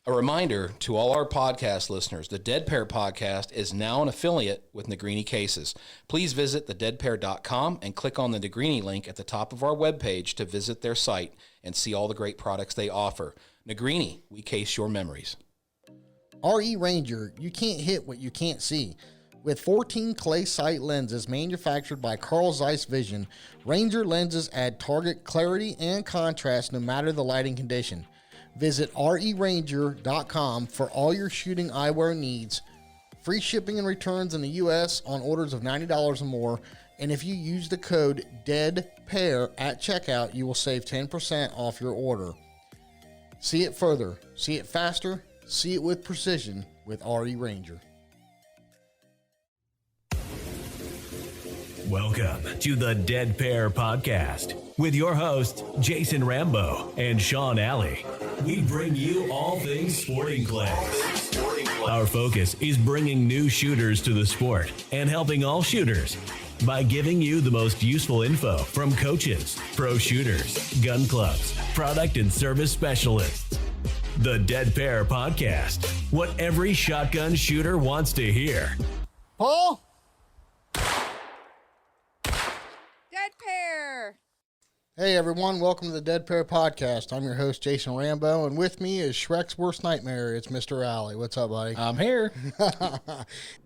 A reminder to all our podcast listeners, the Dead Pair podcast is now an affiliate with Negrini Cases. Please visit thedeadpair.com and click on the Negrini link at the top of our webpage to visit their site and see all the great products they offer. Negrini, we case your memories. RE Ranger, you can't hit what you can't see. With 14 clay sight lenses manufactured by Carl Zeiss Vision, Ranger lenses add target clarity and contrast no matter the lighting condition. Visit RERanger.com for all your shooting eyewear needs. Free shipping and returns in the U.S. on orders of $90 or more. And if you use the code DEADPAIR at checkout, you will save 10% off your order. See it further, see it faster, see it with precision with RE Ranger. Welcome to the Dead Pair Podcast with your hosts, Jason Rambo and Sean Alley. We bring you all things sporting clays. Our focus is bringing new shooters to the sport and helping all shooters by giving you the most useful info from coaches, pro shooters, gun clubs, product and service specialists. The Dead Pair Podcast, what every shotgun shooter wants to hear. Paul? Dead Pair. Hey everyone, welcome to the Dead Pair Podcast. I'm your host, Jason Rambo, and with me is Shrek's worst nightmare. It's Mr. Alley. What's up, buddy? I'm here.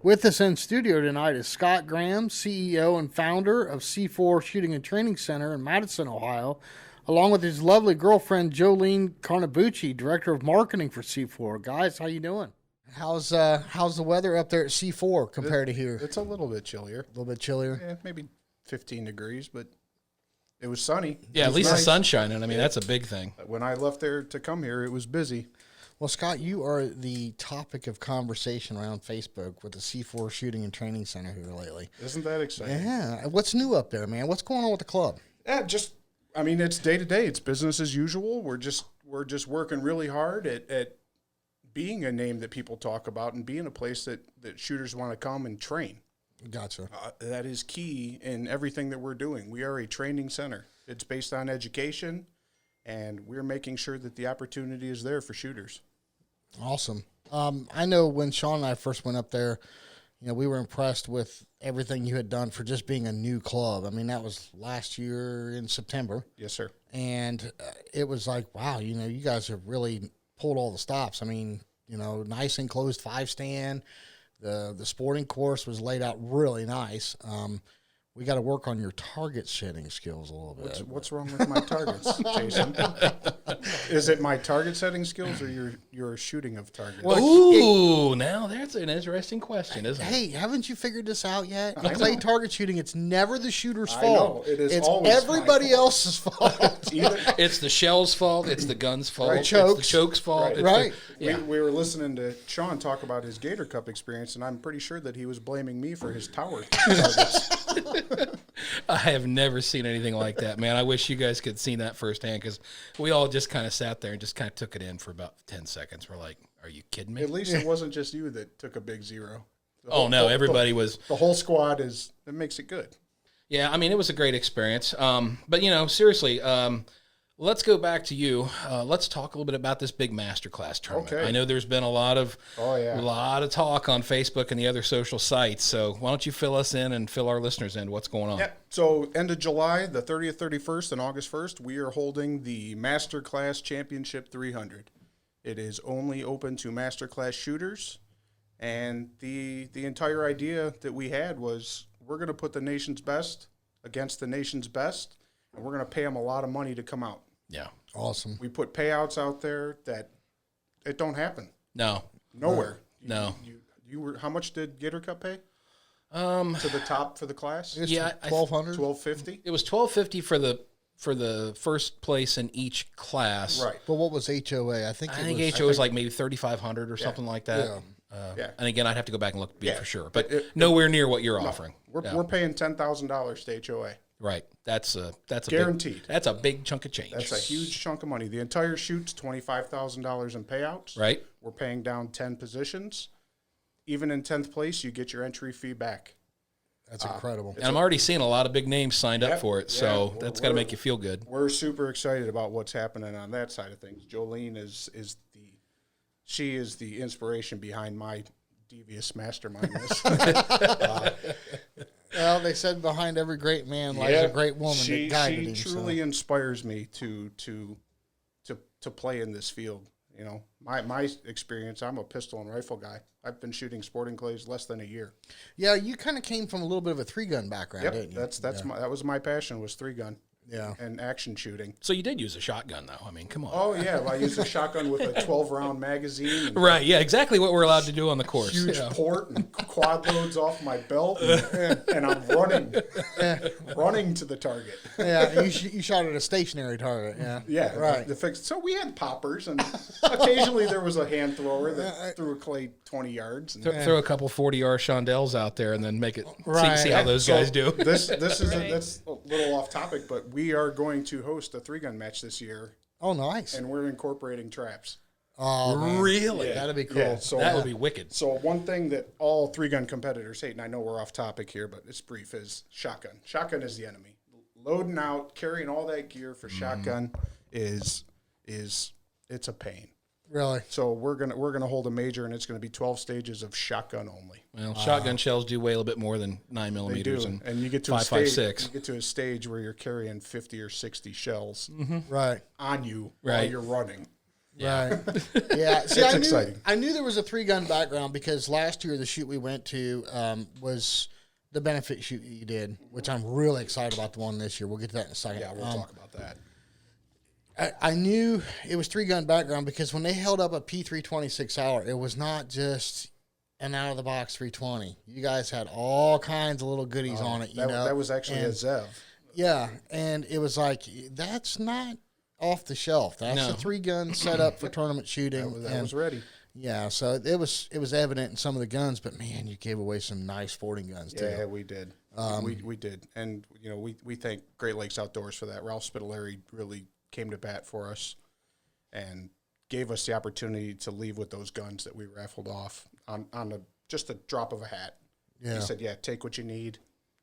With us in studio tonight is Scott Graham, CEO and founder of C4 Shooting and Training Center in Madison, Ohio, along with his lovely girlfriend, Jolene Carnabuci, director of marketing for C4. Guys, how you doing? How's the weather up there at C4 compared to here? It's a little bit chillier. A little bit chillier? Yeah, maybe 15 degrees, but it was sunny. Yeah, at least the sun's shining. I mean, that's a big thing. When I left there to come here, it was busy. Well, Scott, you are the topic of conversation around Facebook with the C4 Shooting and Training Center here lately. Isn't that exciting? Yeah. What's new up there, man? What's going on with the club? Yeah, I mean, it's day to day. It's business as usual. We're just working really hard at being a name that people talk about and being a place that shooters want to come and train. Gotcha. That is key in everything that we're doing. We are a training center. It's based on education, and we're making sure that the opportunity is there for shooters. Awesome. I know when Sean and I first went up there, we were impressed with everything you had done for just being a new club. I mean, that was last year in September. Yes, sir. And it was like, wow, you guys have really pulled all the stops. I mean, nice enclosed 5-stand. The sporting course was laid out really nice. We got to work on your target setting skills a little bit. What's wrong with my targets, Jason? Is it my target setting skills or your shooting of targets? Well, Ooh, now that's an interesting question, isn't it? Hey, haven't you figured this out yet? In clay target shooting, it's never the shooter's I fault. know. It is it's always everybody else's fault. It's the shell's fault. It's the gun's fault. Right. It's Chokes. the choke's fault. Right. Yeah. We were listening to Sean talk about his Gator Cup experience, and I'm pretty sure that he was blaming me for his tower targets. I have never seen anything like that, man. I wish you guys could see that firsthand because we all just kind of sat there and just kind of took it in for about 10 seconds. We're like, are you kidding me? At least it wasn't just you that took a big zero. Everybody was. The whole squad it makes it good. Yeah, I mean, it was a great experience. But, seriously, let's go back to you. Let's talk a little bit about this big masterclass tournament. Okay. I know there's been a lot of talk on Facebook and the other social sites. So why don't you fill us in and fill our listeners in what's going on? Yeah. So end of July, the 30th, 31st, and August 1st, we are holding the Masterclass Championship 300. It is only open to Masterclass shooters. And the entire idea that we had was we're going to put the nation's best against the nation's best, and we're going to pay them a lot of money to come out. Yeah. Awesome. We put payouts out there that it don't happen. No. Nowhere. No. You were. How much did Gator Cup pay? To the top for the class? Yeah, $1,200. $1,250. It was $1,250 for the first place in each class. Right. But what was HOA? I think HOA was like maybe $3,500 or something like that. Yeah. And again, I'd have to go back and look for sure, but nowhere near what you're offering. We're paying $10,000 to HOA. Right. That's a guaranteed. That's a big chunk of change. That's a huge chunk of money. The entire shoot's $25,000 in payouts. Right. We're paying down 10 positions. Even in 10th place, you get your entry fee back. That's incredible. And I'm already seeing a lot of big names signed up for it, so that's got to make you feel good. We're super excited about what's happening on that side of things. Jolene is she is the inspiration behind my devious mastermindness. Well, they said behind every great man lies a great woman that guided him. She truly inspires me to play in this field. You know, my experience, I'm a pistol and rifle guy. I've been shooting sporting clays less than a year. Yeah, you kind of came from a little bit of a 3-gun background, didn't you? That was my passion, was 3-gun. Yeah. And action shooting. So you did use a shotgun, though. I mean, come on. Oh, yeah. Well, I used a shotgun with a 12-round magazine. Right, yeah, exactly what we're allowed to do on the course. Huge port and quad loads off my belt, and I'm running to the target. Yeah, you shot at a stationary target, yeah. Yeah, right. So we had poppers, and occasionally there was a hand thrower that threw a clay 20 yards. And Throw a couple 40-yard Shondells out there and then make it Right. see how those guys do. This is that's a little off topic, but we are going to host a 3-gun match this year, Oh, nice. and we're incorporating traps. Oh, man. Really? Yeah. That'd be cool. Yeah, so That would be wicked. So one thing that all 3-gun competitors hate, and I know we're off topic here, but it's brief, is shotgun. Shotgun is the enemy. Loading out, carrying all that gear for shotgun is it's a pain. Really? So we're gonna hold a major, and it's gonna be 12 stages of shotgun only. Well, shotgun shells do weigh a little bit more than 9 They millimeters. do, and you get to 5.56. You get to a stage where you're carrying 50 or 60 shells Right. on you while Right. you're running. Right. Yeah. See, It's exciting. I knew there was a 3-gun background because last year the shoot we went to was the benefit shoot that you did, which I'm really excited about the one this year. We'll get to that in a second. Yeah, we'll talk about that. I knew it was 3-gun background because when they held up a P326 hour, it was not just an out of the box 320. You guys had all kinds of little goodies on it. That was actually a and, Zev. Yeah, and it was like that's not off the shelf. That's No. a 3-gun set up for tournament shooting. That was ready. Yeah, so it was evident in some of the guns, but man, you gave away some nice sporting guns too. Yeah, we did. We did, and you know we thank Great Lakes Outdoors for that. Ralph Spitaleri really came to bat for us and gave us the opportunity to leave with those guns that we raffled off on just a drop of a hat. Yeah. He said, "Yeah, take what you need,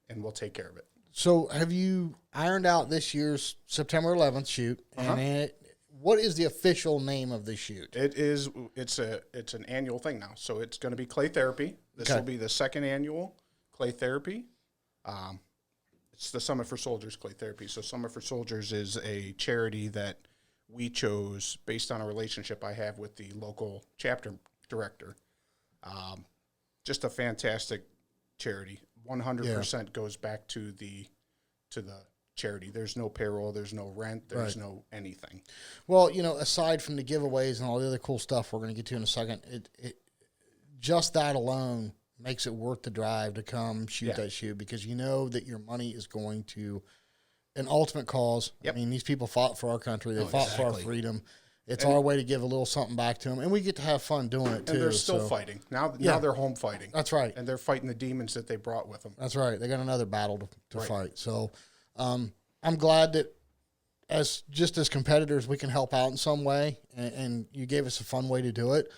and we'll take care of it." So have you ironed out this year's September 11th shoot? And what is the official name of the shoot? It's an annual thing now, so it's going to be Clay Therapy. This will be the second annual Clay Therapy. It's the Summit for Soldiers Clay Therapy. So Summit for Soldiers is a charity that we chose based on a relationship I have with the local chapter director. Just a fantastic charity. 100% goes back to the charity. There's no payroll, there's no rent, there's no anything. Well, aside from the giveaways and all the other cool stuff we're going to get to in a second, it just that alone makes it worth the drive to come shoot that shoot because you know that your money is going to an ultimate cause. Yep. I mean, these people fought for our country. They fought for our freedom. It's our way to give a little something back to them, and we get to have fun doing it, too. And they're still fighting. Now they're home fighting. That's right. And they're fighting the demons that they brought with them. That's right. They got another battle to fight. So I'm glad that as competitors, we can help out in some way, and you gave us a fun way to do it.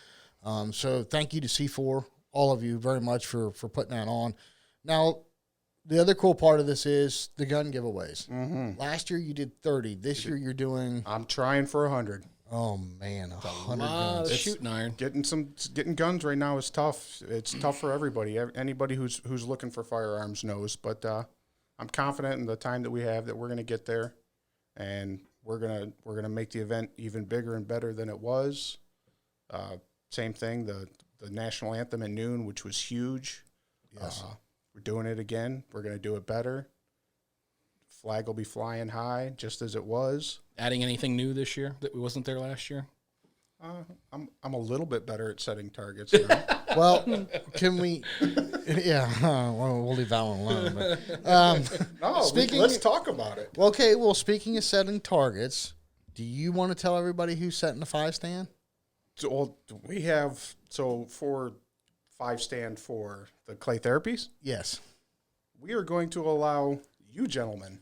So thank you to C4, all of you, very much for putting that on. Now, the other cool part of this is the gun giveaways. Mm-hmm. Last year you did 30. This year you're doing... I'm trying for 100. Oh, man, 100 Lot guns. of shooting iron. Getting guns right now is tough. It's tough for everybody. Anybody who's looking for firearms knows. But I'm confident in the time that we have that we're going to get there, and we're gonna make the event even bigger and better than it was. Same thing, the national anthem at noon, which was huge. Yes. We're doing it again. We're going to do it better. Flag will be flying high, just as it was. Adding anything new this year that wasn't there last year? I'm a little bit better at setting targets now. Well, can we... Yeah, we'll leave that one alone. But, let's talk about it. Okay, well, speaking of setting targets, do you want to tell everybody who's setting the 5-stand? So we have, for 5-stand for the clay therapies, Yes. we are going to allow you gentlemen,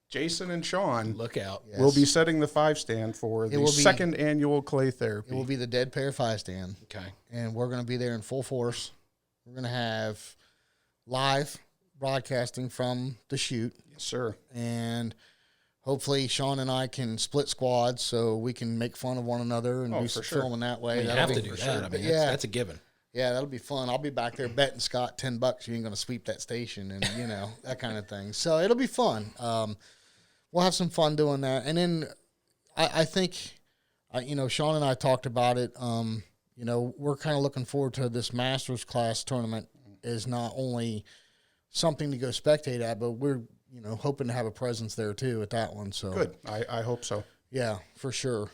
Jason and Sean, Look out. Yes. will be setting the 5-stand for the will be- second annual clay therapy. It will be the Dead Pair 5-stand. Okay. And we're going to be there in full force. We're going to have live broadcasting from the shoot. Yes, sir. And hopefully Sean and I can split squads so we can make fun of one another and do some filming that way. You have to do that. I mean, that's a given. Yeah, that'll be fun. I'll be back there betting Scott $10 you ain't going to sweep that station and, that kind of thing. So it'll be fun. We'll have some fun doing that. And then I think, Sean and I talked about it. We're kind of looking forward to this Masters class tournament is not only something to go spectate at, but we're, hoping to have a presence there too at that one. So good. I hope so. Yeah, for sure.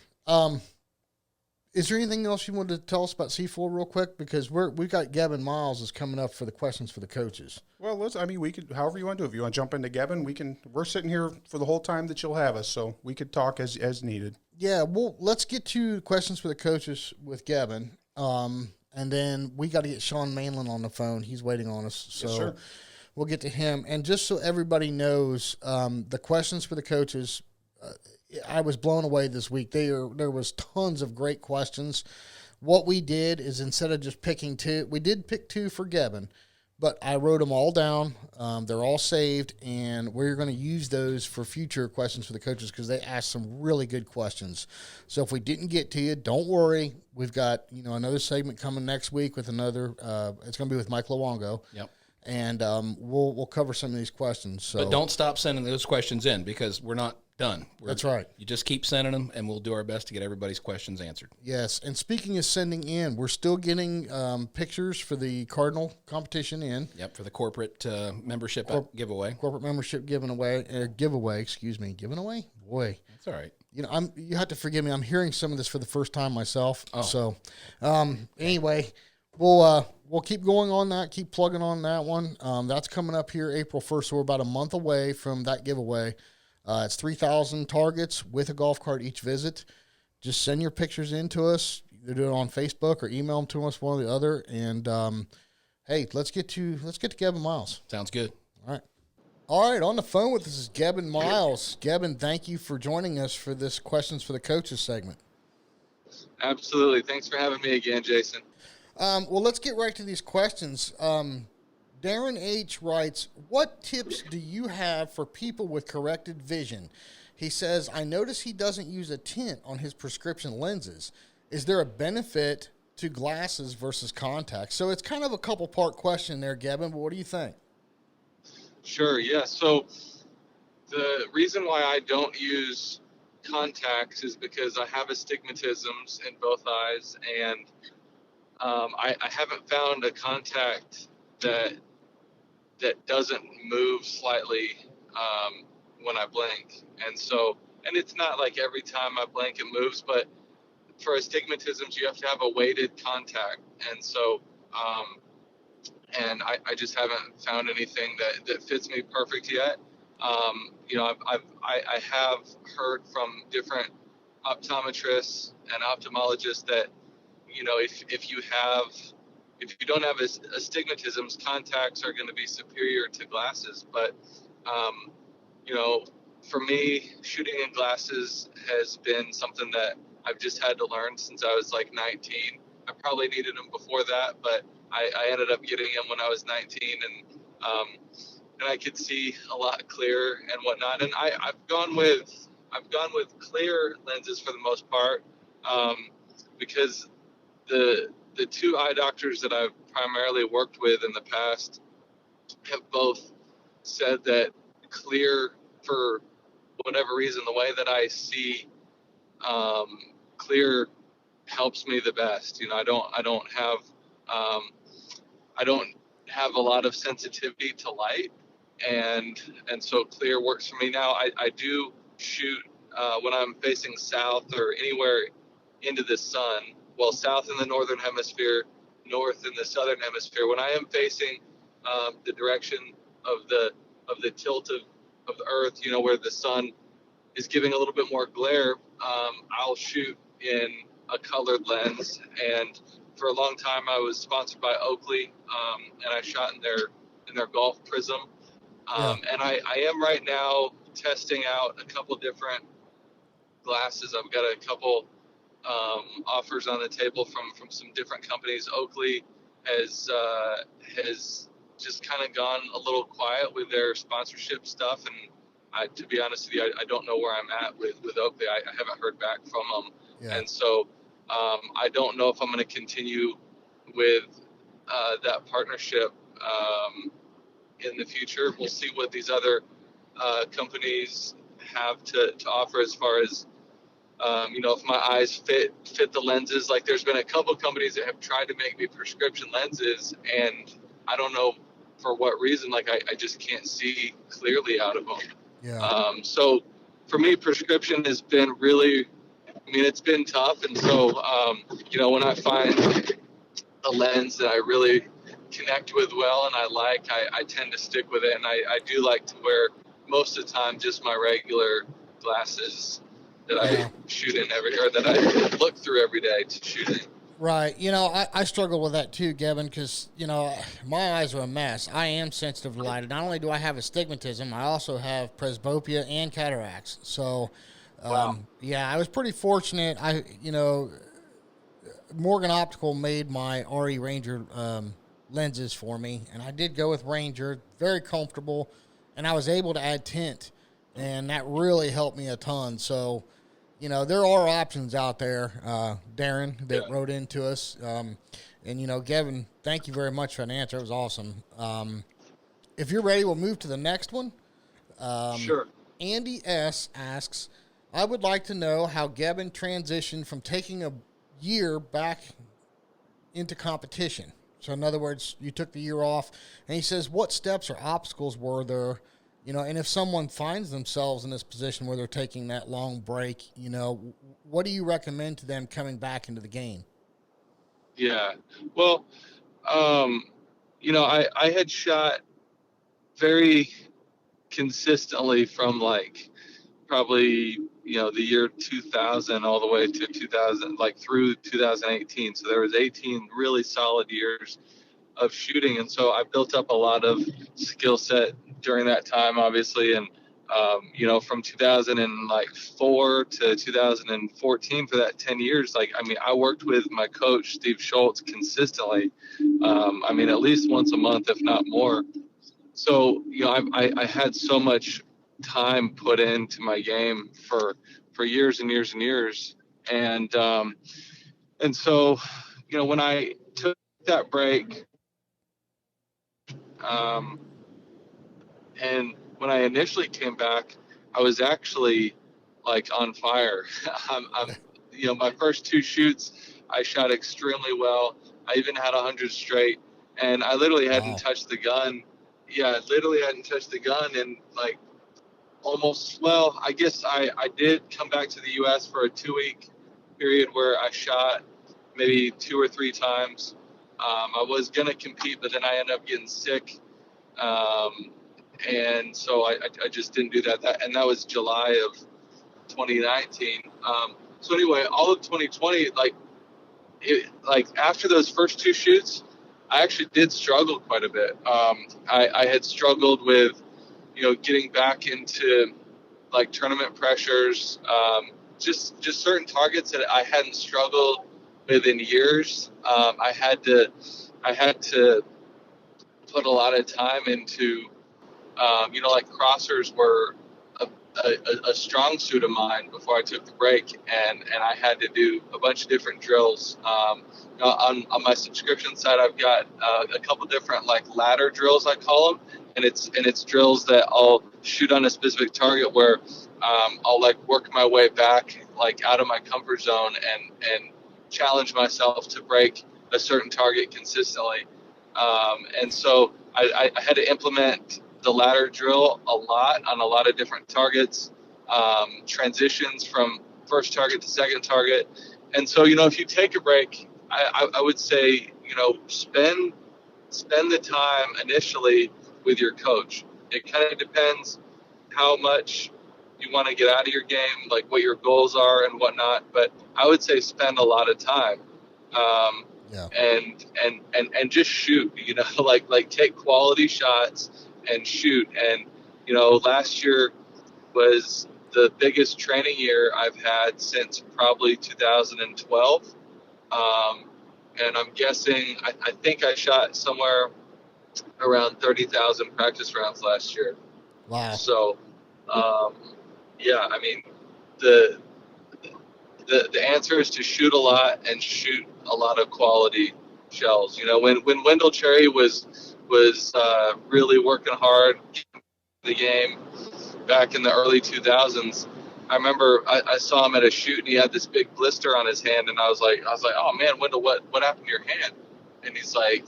Is there anything else you wanted to tell us about C4 real quick? Because we got Gebben Miles is coming up for the questions for the coaches. Well, we could, however you want to do. If you want to jump into Gebben, we're sitting here for the whole time that you'll have us, so we could talk as needed. Yeah, well, let's get to questions for the coaches with Gebben. And then we got to get Sean Mainland on the phone. He's waiting on us. So yes, sir. We'll get to him. And just so everybody knows, the questions for the coaches, I was blown away this week. There was tons of great questions. What we did is instead of just picking two, we did pick two for Gebben, but I wrote them all down. They're all saved, and we're going to use those for future questions for the coaches because they asked some really good questions. So if we didn't get to you, don't worry. We've got another segment coming next week with another. It's going to be with Mike Luongo. Yep. And we'll cover some of these questions. So. But don't stop sending those questions in because we're not done. That's right. You just keep sending them, and we'll do our best to get everybody's questions answered. Yes, and speaking of sending in, we're still getting pictures for the Cardinal competition in. Yep, for the corporate membership giveaway. Corporate membership giveaway. Given away? Boy. That's all right. You have to forgive me. I'm hearing some of this for the first time myself. Oh. So, anyway, we'll keep going on that, keep plugging on that one. That's coming up here April 1st, so we're about a month away from that giveaway. It's 3,000 targets with a golf cart each visit. Just send your pictures in to us. Either do it on Facebook or email them to us, one or the other. And hey, let's get to Gebben Miles. Sounds good. All right. On the phone with us is Gebben Miles. Gebben, thank you for joining us for this questions for the coaches segment. Absolutely. Thanks for having me again, Jason. Well, let's get right to these questions. Darren H. writes, what tips do you have for people with corrected vision? He says, I notice he doesn't use a tint on his prescription lenses. Is there a benefit to glasses versus contacts? So it's kind of a couple-part question there, Gebben, but what do you think? Sure, yeah. So the reason why I don't use contacts is because I have astigmatisms in both eyes, and I haven't found a contact that doesn't move slightly when I blink. And it's not like every time I blink it moves, but for astigmatisms you have to have a weighted contact. And so I just haven't found anything that fits me perfect yet. I have heard from different optometrists and ophthalmologists that if you don't have astigmatisms, contacts are going to be superior to glasses. But, for me, shooting in glasses has been something that I've just had to learn since I was like 19. I probably needed them before that, but I ended up getting them when I was 19, and I could see a lot clearer and whatnot. And I've gone with clear lenses for the most part, because the two eye doctors that I've primarily worked with in the past have both said that clear, for whatever reason, the way that I see clear helps me the best. I don't have a lot of sensitivity to light, and so clear works for me now. I do shoot when I'm facing south or anywhere into the sun. Well, south in the northern hemisphere, north in the southern hemisphere. When I am facing the direction of the tilt of the earth, where the sun is giving a little bit more glare, I'll shoot in a colored lens. And for a long time, I was sponsored by Oakley, and I shot in their golf prism. And I am right now testing out a couple different glasses. I've got a couple offers on the table from some different companies. Oakley has just kind of gone a little quiet with their sponsorship stuff, and to be honest with you, I don't know where I'm at with Oakley. I haven't heard back from them. Yeah. And so I don't know if I'm going to continue with that partnership in the future. We'll see what these other companies have to offer as far as, if my eyes fit the lenses. Like, there's been a couple companies that have tried to make me prescription lenses, and I don't know for what reason. Like, I just can't see clearly out of them. Yeah. So for me, prescription has been really, it's been tough. And so, when I find a lens that I really connect with well and I tend to stick with it. And I do like to wear most of the time just my regular glasses that I shoot in that I look through every day to shoot in. Right. I struggle with that too, Gavin, because, my eyes are a mess. I am sensitive to light. Not only do I have astigmatism, I also have presbyopia and cataracts. So, Wow. I was pretty fortunate. Morgan Optical made my RE Ranger lenses for me, and I did go with Ranger, very comfortable, and I was able to add tint, and that really helped me a ton. So, there are options out there, Darren, that wrote into us. And, Gavin, thank you very much for an answer. It was awesome. If you're ready, we'll move to the next one. Sure. Andy S. asks, I would like to know how Gavin transitioned from taking a year back into competition. So, in other words, you took the year off. And he says, what steps or obstacles were there? And if someone finds themselves in this position where they're taking that long break, what do you recommend to them coming back into the game? Yeah. Well, I had shot very consistently from probably, the year 2000 all the way to 2000, through 2018. So there was 18 really solid years of shooting. And so I built up a lot of skill set during that time, obviously. And, from 2004 to 2014, for that 10 years, I worked with my coach, Steve Schultz, consistently. At least once a month, if not more. So, I had so much time put into my game for years and years and years. And so, when I took that break, and when I initially came back, I was actually on fire. My first two shoots, I shot extremely well. I even had 100 straight, and I literally hadn't touched the gun. Yeah, I literally hadn't touched the gun in I guess I did come back to the U.S. for a 2-week period where I shot maybe 2 or 3 times. I was going to compete, but then I ended up getting sick. And so I just didn't do that. And that was July of 2019. So anyway, all of 2020, after those first 2 shoots, I actually did struggle quite a bit. I had struggled with, getting back into tournament pressures, just certain targets that I hadn't struggled with in years. I had to put a lot of time into, crossers were a strong suit of mine before I took the break, and I had to do a bunch of different drills. On my subscription side, I've got a couple different ladder drills, I call them, and it's drills that I'll shoot on a specific target where I'll work my way back out of my comfort zone and challenge myself to break a certain target consistently. And so I had to implement the ladder drill a lot on a lot of different targets, transitions from first target to second target. And so, if you take a break, I would say, spend the time initially with your coach. It kind of depends how much you want to get out of your game, what your goals are and whatnot. But I would say spend a lot of time. And just shoot, take quality shots and shoot. And, last year was the biggest training year I've had since probably 2012. And I'm guessing, I think I shot somewhere around 30,000 practice rounds last year. Wow. So, Yeah, I mean, the the answer is to shoot a lot and shoot a lot of quality shells. You know, when Wendell Cherry was really working hard in the game back in the early 2000s, I remember I saw him at a shoot and he had this big blister on his hand, and I was like, oh man, Wendell, what happened to your hand? And he's like,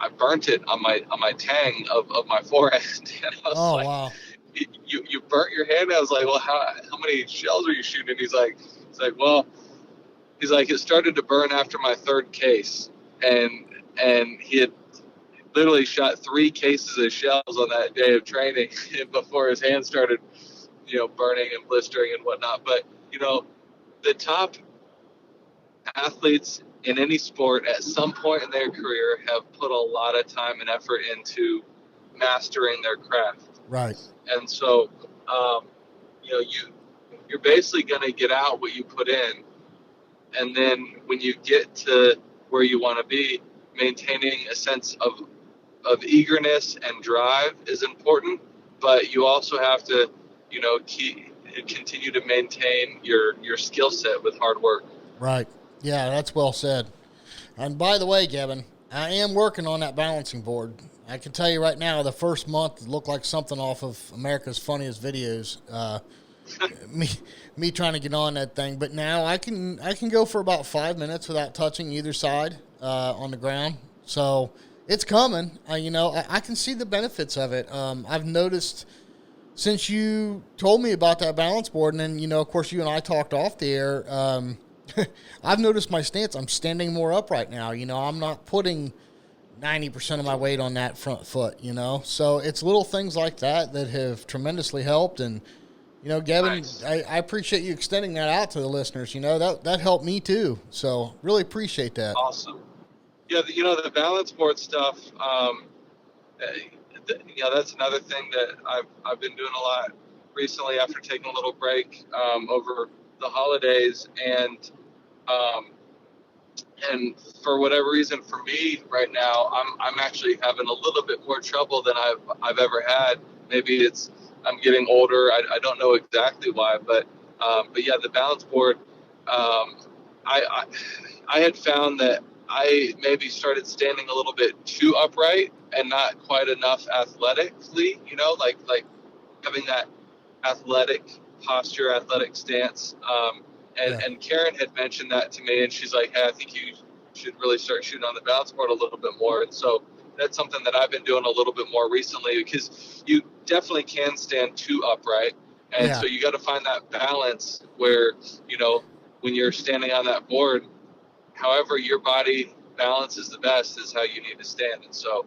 I burnt it on my tang of my forehand. And I was like, wow. You burnt your hand? I was like, well, how many shells are you shooting? And he's like, well, it started to burn after my third case, and he had literally shot 3 cases of shells on that day of training before his hand started, burning and blistering and whatnot. But the top athletes in any sport at some point in their career have put a lot of time and effort into mastering their craft. Right. And so, you're basically going to get out what you put in. And then when you get to where you want to be, maintaining a sense of eagerness and drive is important. But you also have to, continue to maintain your skill set with hard work. Right. Yeah, that's well said. And by the way, Gebben, I am working on that balancing board. I can tell you right now, the first month looked like something off of America's Funniest Videos. Me trying to get on that thing, but now I can go for about 5 minutes without touching either side on the ground. So it's coming. I can see the benefits of it. I've noticed since you told me about that balance board, and then of course you and I talked off the air. I've noticed my stance. I'm standing more upright now. I'm not putting 90% of my weight on that front foot, So it's little things like that have tremendously helped. And, Gebben, Nice. I appreciate you extending that out to the listeners. That helped me too. So really appreciate that. Awesome. Yeah, the balance board stuff, that's another thing that I've been doing a lot recently after taking a little break over the holidays. And for whatever reason, for me right now, I'm actually having a little bit more trouble than I've ever had. Maybe I'm getting older. I don't know exactly why, but yeah, the balance board. I had found that I maybe started standing a little bit too upright and not quite enough athletically. Like having that athletic posture, athletic stance. And Karen had mentioned that to me, and she's like, hey, I think you should really start shooting on the balance board a little bit more. And so that's something that I've been doing a little bit more recently, because you definitely can stand too upright. And so you got to find that balance where, when you're standing on that board, however your body balances the best is how you need to stand. And so,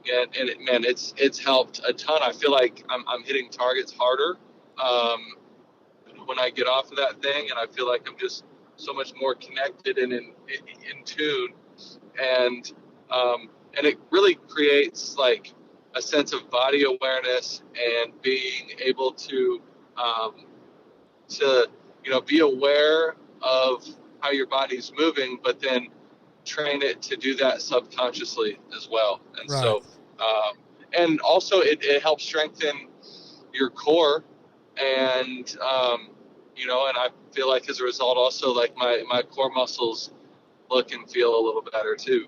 it's helped a ton. I feel like I'm hitting targets harder when I get off of that thing, and I feel like I'm just so much more connected and in tune, and it really creates like a sense of body awareness and being able to be aware of how your body's moving, but then train it to do that subconsciously as well. And so, and also it helps strengthen your core, and and I feel like as a result also like my core muscles look and feel a little better too.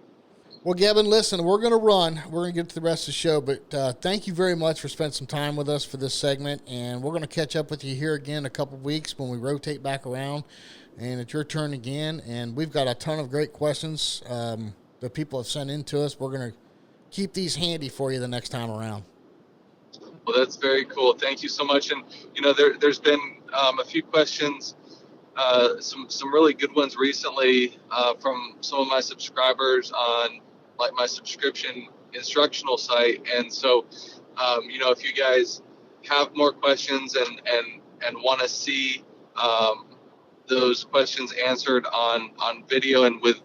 Well, Gebben, listen, we're going to run. We're going to get to the rest of the show, but thank you very much for spending some time with us for this segment, and we're going to catch up with you here again in a couple of weeks when we rotate back around, and it's your turn again, and we've got a ton of great questions that people have sent in to us. We're going to keep these handy for you the next time around. Well, that's very cool. Thank you so much. And, there's been a few questions, some really good ones recently from some of my subscribers on like my subscription instructional site. And so, if you guys have more questions and want to see those questions answered on video and with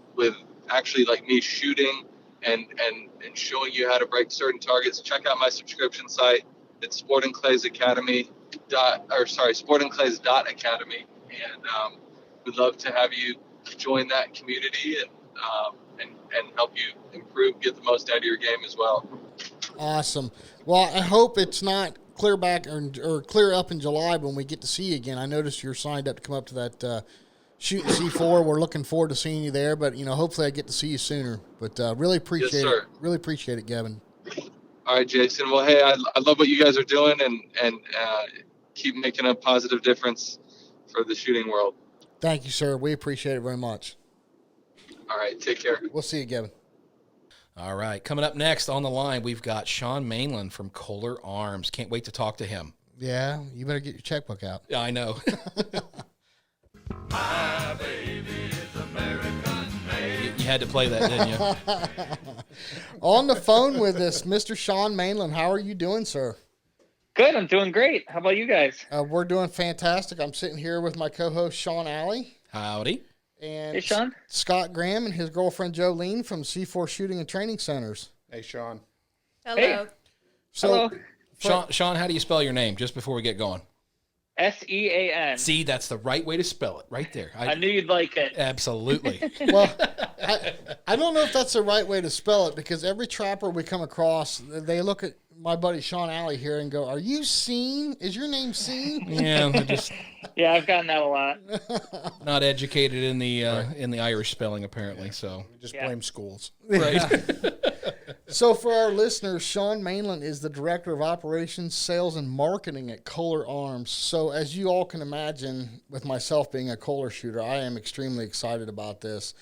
actually like me shooting and showing you how to break certain targets, check out my subscription site. It's sportingclaysacademy.academy, and we'd love to have you join that community and help you improve, get the most out of your game as well. Awesome. Well, I hope it's not clear back or clear up in July when we get to see you again. I noticed you're signed up to come up to that Shooting C4. We're looking forward to seeing you there, but hopefully I get to see you sooner. But really appreciate it. Really appreciate it, Gavin. All right, Jason. Well, hey, I love what you guys are doing, and keep making a positive difference for the shooting world. Thank you, sir. We appreciate it very much. All right, take care. We'll see you, Gavin. All right, coming up next on the line, we've got Sean Mainland from Kolar Arms. Can't wait to talk to him. Yeah, you better get your checkbook out. Yeah, I know. My baby is American made. You had to play that, didn't you? On the phone with us, Mr. Sean Mainland. How are you doing, sir? Good, I'm doing great. How about you guys? We're doing fantastic. I'm sitting here with my co-host, Sean Alley. Howdy. And Hey, Sean. Scott Graham and his girlfriend, Jolene, from C4 Shooting and Training Centers. Hey, Sean. Hello. Hey. So, Hello. Sean, how do you spell your name just before we get going? SEAN. See, that's the right way to spell it right there. I knew you'd like it. Absolutely. well, I don't know if that's the right way to spell it, because every trapper we come across, they look at my buddy Sean Alley here and go, "Are you Scene? Is your name Scene?" Yeah, they're just Yeah, I've gotten that a lot. not educated in the Irish spelling apparently. So We just Yeah. blame schools. right. So for our listeners, Sean Mainland is the Director of Operations, Sales, and Marketing at Kolar Arms. So as you all can imagine, with myself being a Kohler shooter, I am extremely excited about this.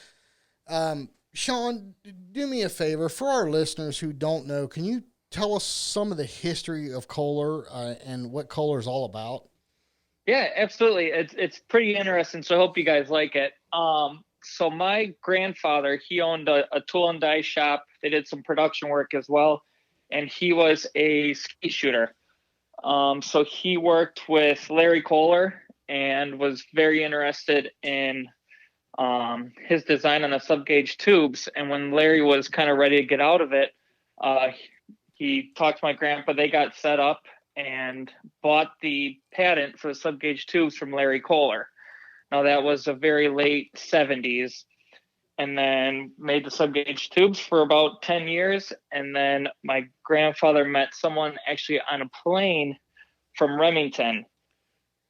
Sean, do me a favor. For our listeners who don't know, can you tell us some of the history of Kohler and what Kohler is all about? Yeah, absolutely. It's pretty interesting, so I hope you guys like it. So my grandfather, he owned a tool and die shop. They did some production work as well, and he was a ski shooter. So he worked with Larry Kohler and was very interested in his design on the sub-gauge tubes. And when Larry was kind of ready to get out of it, he talked to my grandpa. They got set up and bought the patent for the sub-gauge tubes from Larry Kohler. Now, that was a very late 70s, and then made the sub-gauge tubes for about 10 years. And then my grandfather met someone actually on a plane from Remington,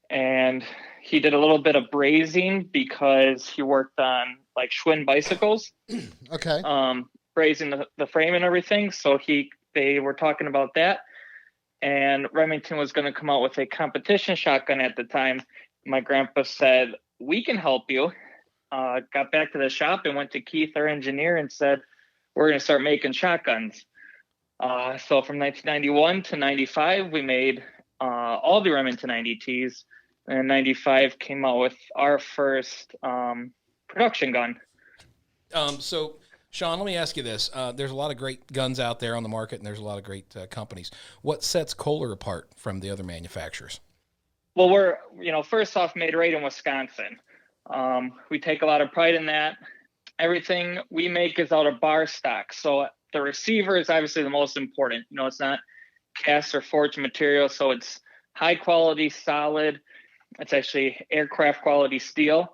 and he did a little bit of brazing because he worked on like Schwinn bicycles, Okay. brazing the frame and everything. So they were talking about that, and Remington was going to come out with a competition shotgun at the time. My grandpa said, "We can help you." Got back to the shop and went to Keith, our engineer, and said, "We're going to start making shotguns." So from 1991 to 95, we made all the Remington 90Ts, and 95 came out with our first production gun. So, Sean, let me ask you this. There's a lot of great guns out there on the market, and there's a lot of great companies. What sets Kohler apart from the other manufacturers? Well, we're, first off, made right in Wisconsin. We take a lot of pride in that. Everything we make is out of bar stock. So the receiver is obviously the most important. It's not cast or forged material, so it's high quality, solid. It's actually aircraft quality steel.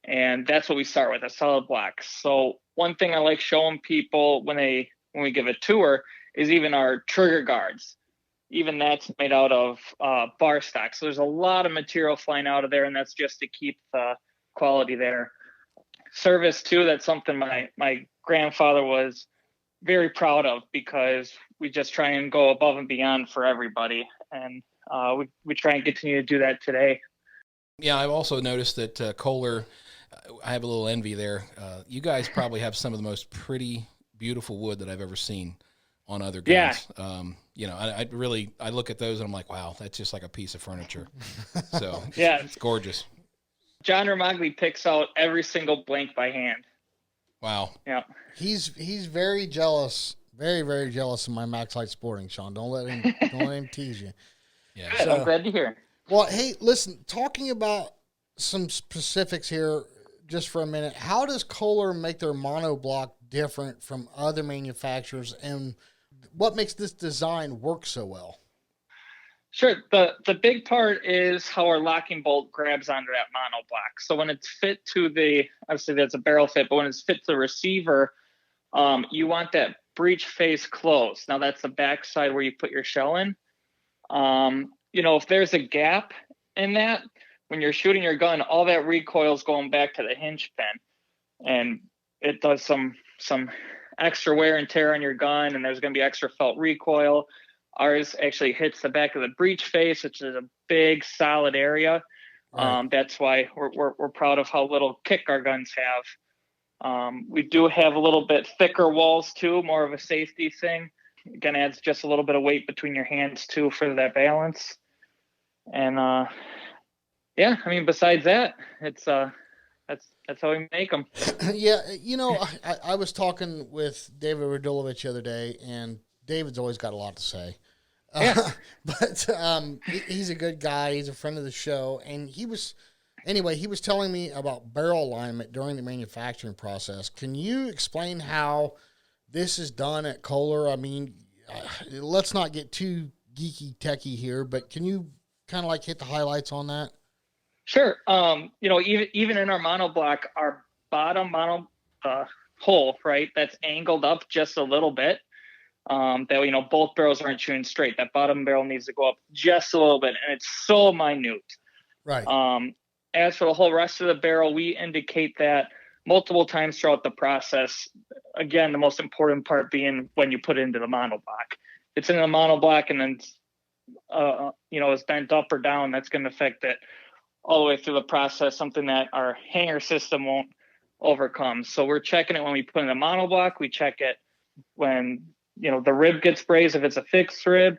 And that's what we start with, a solid block. So one thing I like showing people when we give a tour is even our trigger guards. Even that's made out of bar stock. So there's a lot of material flying out of there, and that's just to keep the quality there. Service, too, that's something my grandfather was very proud of, because we just try and go above and beyond for everybody. And we try and continue to do that today. Yeah, I've also noticed that Kohler, I have a little envy there. You guys probably have some of the most pretty, beautiful wood that I've ever seen on other guns. Yeah. I look at those and I'm like, wow, that's just like a piece of furniture. So Yeah. it's gorgeous. John Romagli picks out every single blank by hand. Wow. Yeah. He's very jealous, very, very jealous of my Max Light Sporting, Sean. Don't let him tease you. Yeah. Good. I'm glad to hear. Well, hey, listen, talking about some specifics here just for a minute, how does Kohler make their monoblock different from other manufacturers, and what makes this design work so well? Sure. The big part is how our locking bolt grabs onto that monoblock. So when it's fit to obviously that's a barrel fit, but when it's fit to the receiver, you want that breech face closed. Now that's the back side where you put your shell in. If there's a gap in that, when you're shooting your gun, all that recoil is going back to the hinge pin, and it does some extra wear and tear on your gun, and there's going to be extra felt recoil. Ours actually hits the back of the breech face, which is a big, solid area. Right. That's why we're proud of how little kick our guns have. We do have a little bit thicker walls too, more of a safety thing. Again, adds just a little bit of weight between your hands too for that balance. And besides that, it's that's how we make them. Yeah, I was talking with David Radulovich the other day, and David's always got a lot to say. Yeah. But he's a good guy. He's a friend of the show, and he was telling me about barrel alignment during the manufacturing process. Can you explain how this is done at Kohler? I mean, let's not get too geeky techie here, but can you kind of like hit the highlights on that? Sure. Even in our monoblock, our bottom hole, right, that's angled up just a little bit. That both barrels aren't shooting straight. That bottom barrel needs to go up just a little bit, and it's so minute. Right. As for the whole rest of the barrel, we indicate that multiple times throughout the process. Again, the most important part being when you put it into the monoblock. It's in the monoblock, and then it's bent up or down. That's going to affect it all the way through the process. Something that our hanger system won't overcome. So we're checking it when we put in the monoblock. We check it when the rib gets brazed, if it's a fixed rib,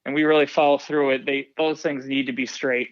and we really follow through it. Those things need to be straight.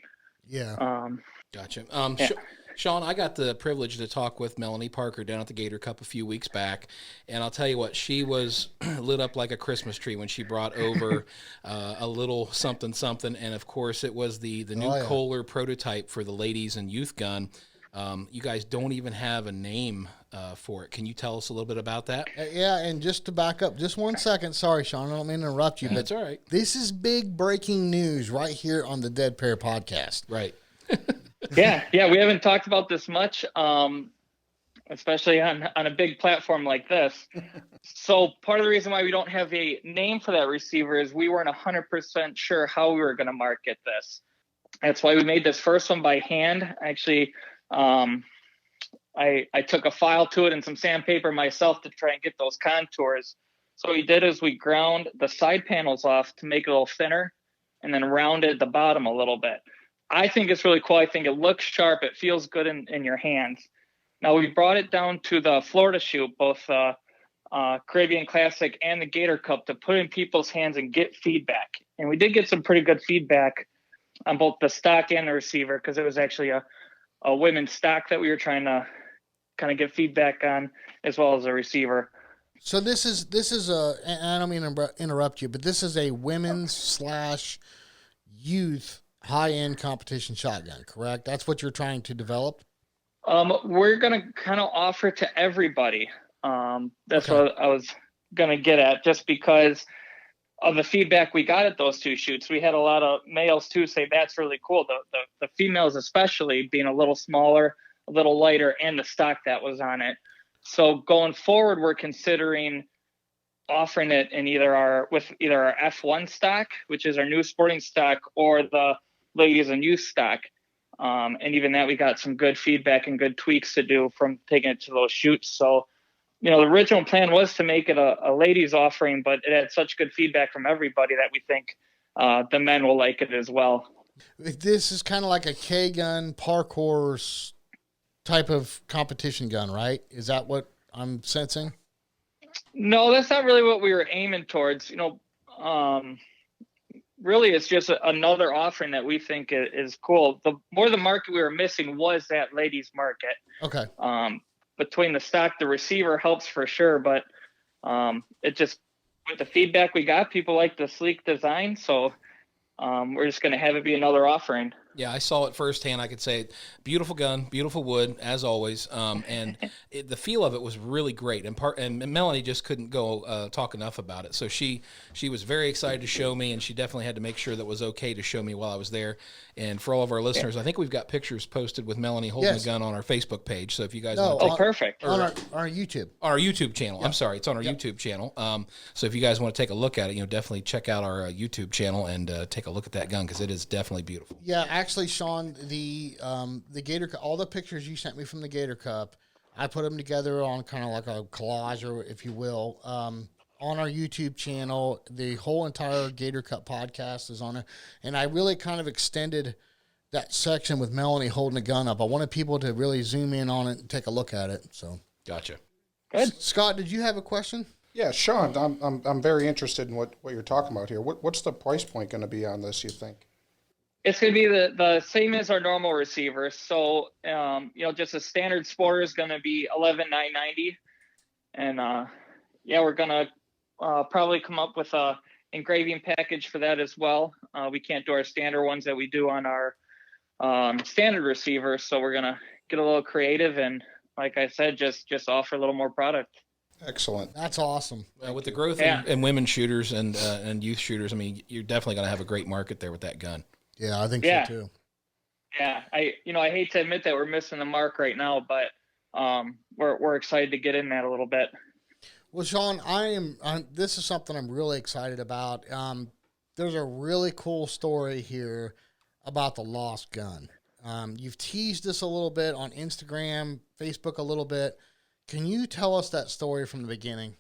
Yeah. Gotcha. Yeah. Sean, I got the privilege to talk with Melanie Parker down at the Gator Cup a few weeks back, and I'll tell you what, she was lit up like a Christmas tree when she brought over a little something, and of course it was the new Kohler prototype for the ladies and youth gun. You guys don't even have a name for it. Can you tell us a little bit about that? Yeah, and just to back up, just 1 second. Sorry, Sean, I don't mean to interrupt you. That's all right. This is big breaking news right here on the Dead Pair podcast. Right. Yeah, we haven't talked about this much, especially on a big platform like this. So part of the reason why we don't have a name for that receiver is we weren't 100% sure how we were going to market this. That's why we made this first one by hand. Actually, I took a file to it and some sandpaper myself to try and get those contours. So what we did is we ground the side panels off to make it a little thinner, and then rounded the bottom a little bit. I think it's really cool. I think it looks sharp. It feels good in your hands. Now we brought it down to the Florida shoot, both Caribbean Classic and the Gator Cup, to put in people's hands and get feedback. And we did get some pretty good feedback on both the stock and the receiver, because it was actually a women's stock that we were trying to kind of get feedback on, as well as a receiver. So this is and I don't mean to interrupt you, but this is a women's / youth high-end competition shotgun, correct? That's what you're trying to develop? We're going to kind of offer it to everybody. That's okay. What I was going to get at, just because of the feedback we got at those two shoots. We had a lot of males too say that's really cool. The females especially being a little smaller, a little lighter, and the stock that was on it. So going forward, we're considering offering it in either our F1 stock, which is our new sporting stock, or the ladies and youth stock. And even that, we got some good feedback and good tweaks to do from taking it to those shoots. So, the original plan was to make it a ladies offering, but it had such good feedback from everybody that we think the men will like it as well. This is kind of like a K-gun parkour type of competition gun, right? Is that what I'm sensing? No, that's not really what we were aiming towards. Really, it's just another offering that we think is cool. The more the market we were missing was that ladies market. Okay. Between the stock, the receiver helps for sure, but it just, with the feedback we got, people like the sleek design, so we're just going to have it be another offering. Yeah, I saw it firsthand. I could say, beautiful gun, beautiful wood, as always. And the feel of it was really great. And Melanie just couldn't go talk enough about it. So she was very excited to show me, and she definitely had to make sure that it was okay to show me while I was there. And for all of our listeners, I think we've got pictures posted with Melanie holding the gun on our Facebook page. So if you guys want to perfect. On our YouTube. Our YouTube channel. I'm sorry, it's on our YouTube channel. So if you guys want to take a look at it, definitely check out our YouTube channel and take a look at that gun because it is definitely beautiful. Yeah, actually, Sean, the Gator Cup, all the pictures you sent me from the Gator Cup, I put them together on kind of like a collage, or if you will, on our YouTube channel. The whole entire Gator Cup podcast is on it, and I really kind of extended that section with Melanie holding the gun up. I wanted people to really zoom in on it and take a look at it. So, gotcha. Good. Scott, did you have a question? Yeah, Sean, I'm very interested in what you're talking about here. What's the price point going to be on this, you think? It's going to be the same as our normal receiver. So, just a standard spotter is going to be $11,990. And, we're going to probably come up with a engraving package for that as well. We can't do our standard ones that we do on our standard receiver. So we're going to get a little creative and, like I said, just offer a little more product. Excellent. That's awesome. With the growth in women shooters and youth shooters, I mean, you're definitely going to have a great market there with that gun. Yeah, I think so too. Yeah, I hate to admit that we're missing the mark right now, but we're excited to get in that a little bit. Well, Sean, this is something I'm really excited about. There's a really cool story here about the lost gun. You've teased us a little bit on Instagram, Facebook a little bit. Can you tell us that story from the beginning?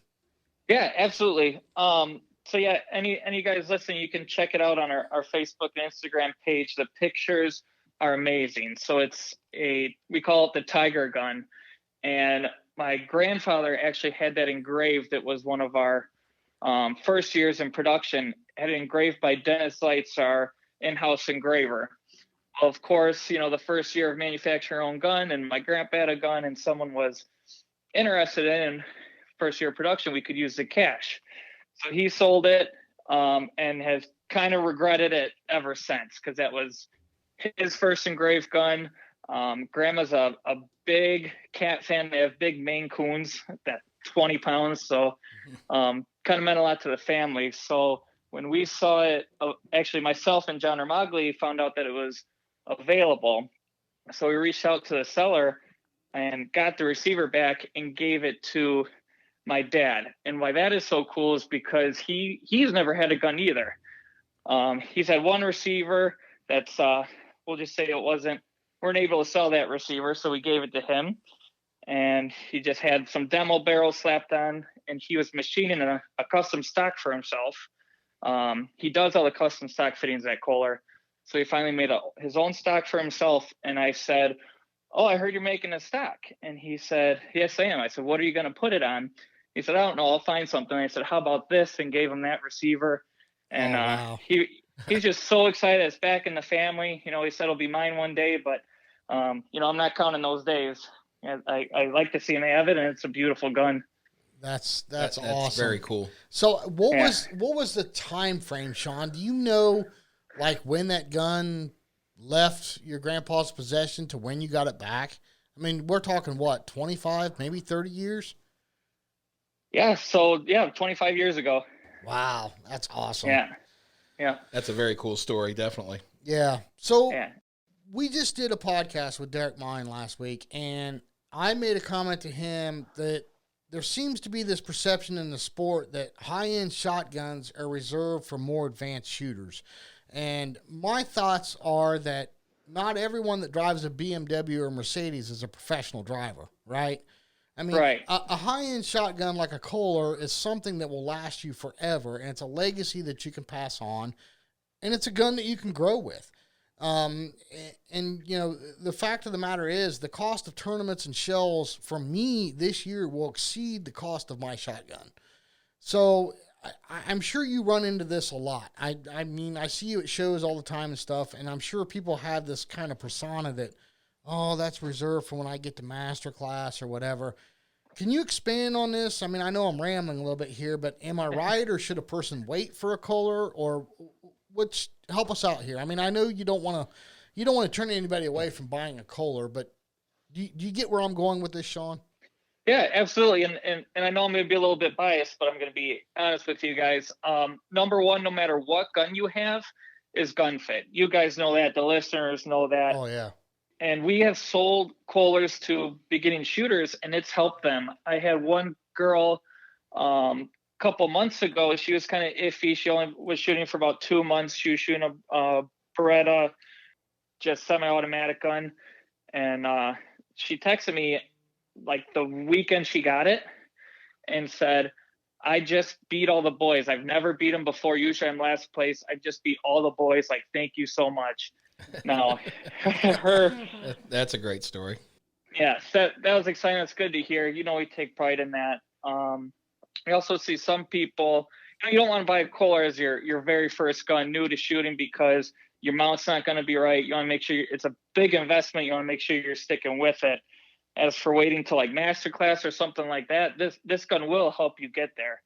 Yeah, absolutely. Any guys listening, you can check it out on our Facebook and Instagram page. The pictures are amazing. So we call it the Tiger gun. And my grandfather actually had that engraved. It was one of our first years in production, had it engraved by Dennis Lights, our in-house engraver. Of course, the first year of manufacturing our own gun, and my grandpa had a gun, and someone was interested in first year of production, we could use the cash. So he sold it and has kind of regretted it ever since, because that was his first engraved gun. Grandma's a big cat fan. They have big Maine Coons, that 20 pounds. So kind of meant a lot to the family. So when we saw it, actually myself and John Armagli found out that it was available. So we reached out to the seller and got the receiver back and gave it to my dad. And why that is so cool is because he's never had a gun either. He's had one receiver that's we'll just say weren't able to sell that receiver, so we gave it to him. And he just had some demo barrels slapped on, and he was machining a custom stock for himself. He does all the custom stock fittings at Kohler. So he finally made his own stock for himself. And I said, "Oh, I heard you're making a stock." And he said, "Yes, I am." I said, "What are you going to put it on?" He said, "I don't know. I'll find something." I said, "How about this?" And gave him that receiver. And wow. He's just so excited it's back in the family. He said it'll be mine one day, but I'm not counting those days. I like to see him have it, and it's a beautiful gun. That's awesome. That's very cool. So what was the time frame, Sean? Do you know like when that gun left your grandpa's possession to when you got it back? I mean, we're talking what, 25, maybe 30 years? Yeah, 25 years ago. Wow, that's awesome. Yeah. That's a very cool story, definitely. Yeah. So we just did a podcast with Derek Mine last week, and I made a comment to him that there seems to be this perception in the sport that high-end shotguns are reserved for more advanced shooters. And my thoughts are that not everyone that drives a BMW or Mercedes is a professional driver, right? I mean, right. A high-end shotgun like a Kohler is something that will last you forever, and it's a legacy that you can pass on, and it's a gun that you can grow with. And the fact of the matter is the cost of tournaments and shells for me this year will exceed the cost of my shotgun. So I'm sure you run into this a lot. I mean, I see you at shows all the time and stuff, and I'm sure people have this kind of persona that, oh, that's reserved for when I get to master class or whatever. Can you expand on this? I mean, I know I'm rambling a little bit here, but am I right, or should a person wait for a Kohler, or help us out here? I mean, I know you don't want to, you don't want to turn anybody away from buying a Kohler, but do you get where I'm going with this, Sean? Yeah, absolutely. And I know I'm going to be a little bit biased, but I'm going to be honest with you guys. Number one, no matter what gun you have, is gun fit. You guys know that. The listeners know that. Oh, yeah. And we have sold Kohlers to beginning shooters, and it's helped them. I had one girl a couple months ago. She was kind of iffy. She only was shooting for about 2 months. She was shooting a Beretta, just semi-automatic gun. And she texted me like the weekend she got it and said, I just beat all the boys. I've never beat them before. Usually I'm last place. I just beat all the boys. Like, thank you so much. Now, that's a great story. Yeah, that was exciting. That's good to hear. We take pride in that. I also see some people, you don't want to buy a Kohler as your very first gun new to shooting because your mount's not going to be right. You want to make sure it's a big investment. You want to make sure you're sticking with it. As for waiting to like masterclass or something like that, this gun will help you get there.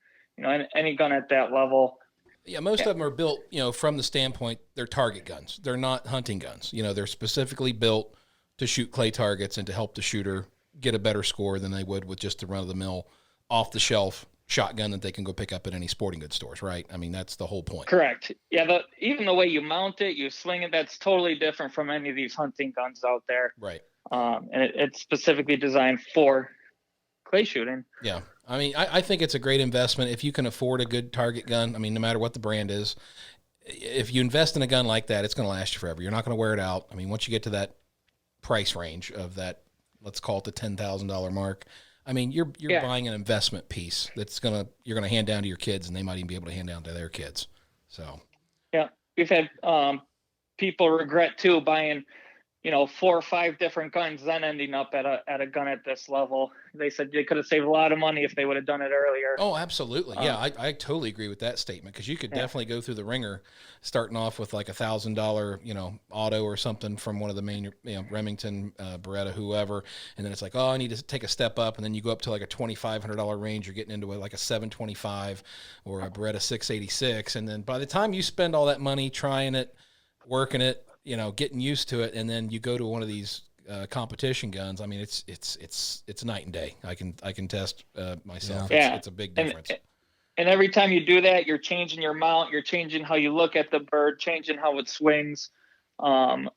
Any gun at that level. Yeah, most of them are built, from the standpoint, they're target guns. They're not hunting guns. They're specifically built to shoot clay targets and to help the shooter get a better score than they would with just the run-of-the-mill, off-the-shelf shotgun that they can go pick up at any sporting goods stores, right? I mean, that's the whole point. Correct. Yeah, even the way you mount it, you sling it, that's totally different from any of these hunting guns out there. Right. And it's specifically designed for clay shooting. Yeah. I mean, I think it's a great investment if you can afford a good target gun. I mean, no matter what the brand is, if you invest in a gun like that, it's going to last you forever. You're not going to wear it out. I mean, once you get to that price range of that, let's call it the $10,000 mark, I mean, you're buying an investment piece that's you're going to hand down to your kids, and they might even be able to hand down to their kids. So, yeah, we've had people regret too buying 4 or 5 different guns, then ending up at a gun at this level. They said they could have saved a lot of money if they would have done it earlier. Oh, absolutely. Yeah, I totally agree with that statement because you could definitely go through the ringer starting off with like $1,000, auto or something from one of the main, Remington, Beretta, whoever. And then it's like, oh, I need to take a step up. And then you go up to like a $2,500 range. You're getting into like a 725 or a Beretta 686. And then by the time you spend all that money trying it, working it, getting used to it, and then you go to one of these competition guns. I mean, it's night and day. I can test myself. Yeah. It's a big difference. And every time you do that, you're changing your mount, you're changing how you look at the bird, changing how it swings. So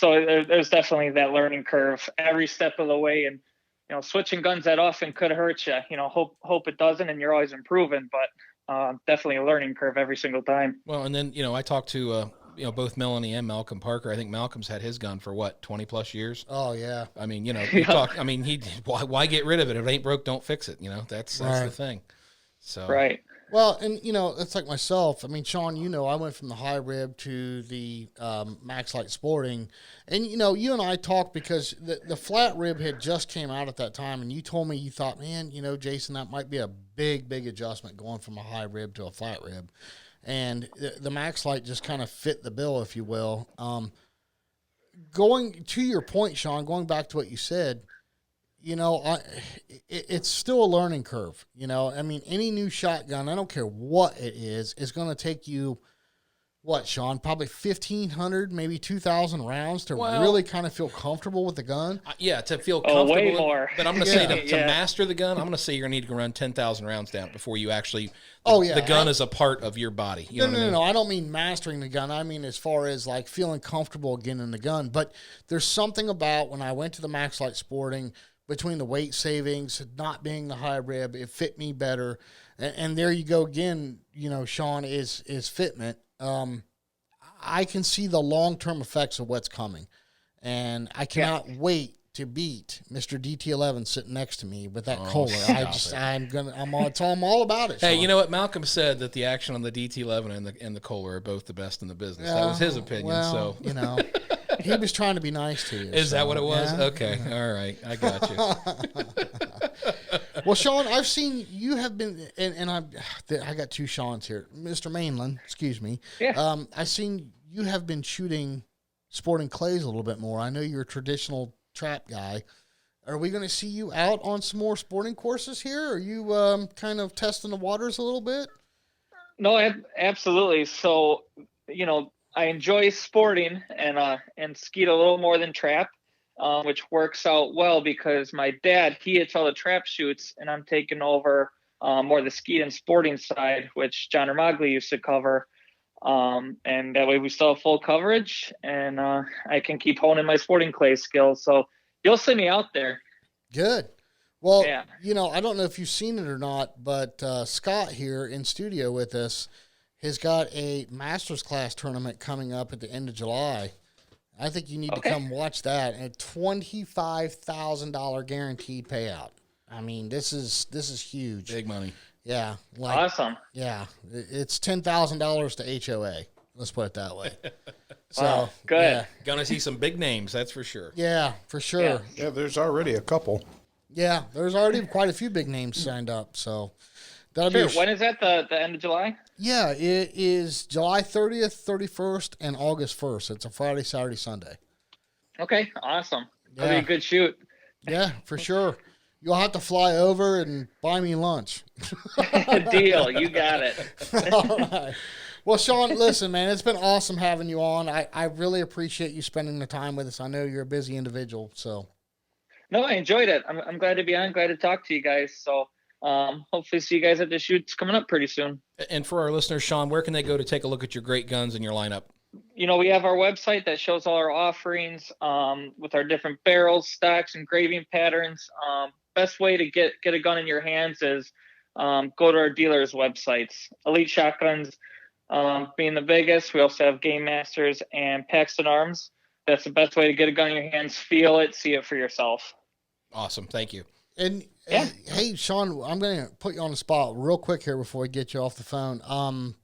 there's definitely that learning curve every step of the way. And switching guns that often could hurt you. Hope it doesn't, and you're always improving. But definitely a learning curve every single time. Well, and then I talked to both Melanie and Malcolm Parker. I think Malcolm's had his gun for 20 plus years. Oh yeah. I mean, why get rid of it? If it ain't broke, don't fix it. That's the thing. So, right. Well, and it's like myself. I mean, Sean, I went from the high rib to the Max Light Sporting, and you and I talked because the flat rib had just came out at that time, and you told me you thought, man, Jason, that might be a big adjustment going from a high rib to a flat rib. And the Max Light just kind of fit the bill, if you will. Going to your point, Sean, going back to what you said, it's still a learning curve. I mean, any new shotgun, I don't care what it is going to take you, what, Sean, probably 1,500, maybe 2,000 rounds to really kind of feel comfortable with the gun. Yeah, to feel comfortable. Way more. But I'm going to say to master the gun, I'm going to say you're going to need to run 10,000 rounds down before you actually. The gun is a part of your body. No. I don't mean mastering the gun. I mean as far as like feeling comfortable again in the gun. But there's something about when I went to the Max Light Sporting, between the weight savings, not being the high rib, it fit me better. And there you go again, Sean, is fitment. I can see the long-term effects of what's coming. And I cannot wait to beat Mr. DT11 sitting next to me with that Kohler. I'm all about it, Sean. Hey, you know what? Malcolm said that the action on the DT11 and the Kohler are both the best in the business. That was his opinion. Well, he was trying to be nice to you. Is that what it was? Yeah. Okay. All right. I got you. Well, Sean, I've seen you have been, and I got 2 Seans here. Mr. Mainland, excuse me. Yeah. I've seen you have been shooting sporting clays a little bit more. I know you're a traditional trap guy. Are we going to see you out on some more sporting courses here? Are you kind of testing the waters a little bit? No, absolutely. So, I enjoy sporting and skeet a little more than trap, which works out well because my dad, he hits all the trap shoots, and I'm taking over more the skeet and sporting side, which John Romagli used to cover. And that way we still have full coverage, and I can keep honing my sporting clay skills. So you'll see me out there. Good. Well, Yeah. I don't know if you've seen it or not, but Scott here in studio with us has got a Masters class tournament coming up at the end of July. I think you need to come watch that. And a $25,000 guaranteed payout. I mean, this is huge. Big money. Yeah. Awesome. Yeah. It's $10,000 to HOA. Let's put it that way. So Wow, good. Yeah, Gonna see some big names, that's for sure. yeah, for sure. Yeah, there's already a couple. Yeah, there's already quite a few big names signed up. So that'll Sure. be When is that? The end of July? Yeah, it is July 30th, 31st, and August 1st. It's a Friday, Saturday, Sunday. Okay, awesome. That'll be Yeah. a good shoot. Yeah, for sure. You'll have to fly over and buy me lunch. Deal. You got it. All right. Well, Sean, listen, man, it's been awesome having you on. I really appreciate you spending the time with us. I know you're a busy individual, so. No, I enjoyed it. I'm glad to be on. Glad to talk to you guys. So hopefully see you guys at the shoots coming up pretty soon. And for our listeners, Sean, where can they go to take a look at your great guns and your lineup? We have our website that shows all our offerings with our different barrels, stocks, engraving patterns. Best way to get a gun in your hands is go to our dealers' websites. Elite Shotguns being the biggest. We also have Game Masters and Paxton Arms. That's the best way to get a gun in your hands. Feel it, see it for yourself. Awesome. Thank you. And Yeah. hey, Sean, I'm going to put you on the spot real quick here before we get you off the phone.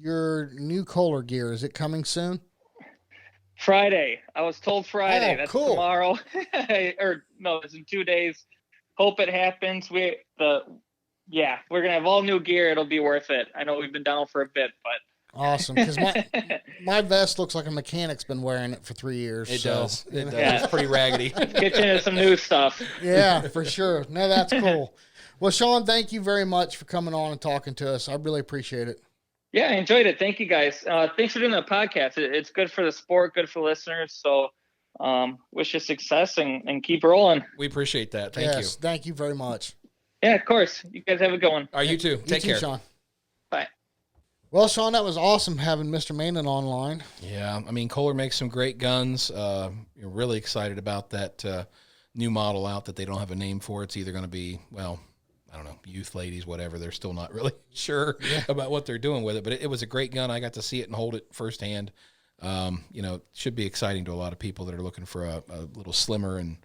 Your new Kohler gear, is it coming soon? Friday. I was told Friday. Oh, That's cool. tomorrow. Or no, it's in 2 days. Hope it happens. We're gonna have all new gear. It'll be worth it. I know we've been down for a bit, but Awesome, because my vest looks like a mechanic's been wearing it for 3 years. It so, does. It does. Yeah. It's pretty raggedy. get you into some new stuff. Yeah, for sure. No, that's cool. Well, Sean, thank you very much for coming on and talking to us. I really appreciate it. Yeah, I enjoyed it. Thank you guys. Thanks for doing the podcast. It's good for the sport, good for listeners. So wish you success and keep rolling. We appreciate that. Thank you. Thank you very much. Yeah, of course. You guys have a good one. All right, you too. Take You too, care. Sean. Bye. Well, Sean, that was awesome having Mr. Mainland online. Yeah, I mean, Kohler makes some great guns. You're really excited about that new model out that they don't have a name for. It's either going to be, well, I don't know, youth ladies, whatever. They're still not really sure about what they're doing with it, but it was a great gun. I got to see it and hold it firsthand. It should be exciting to a lot of people that are looking for a little slimmer and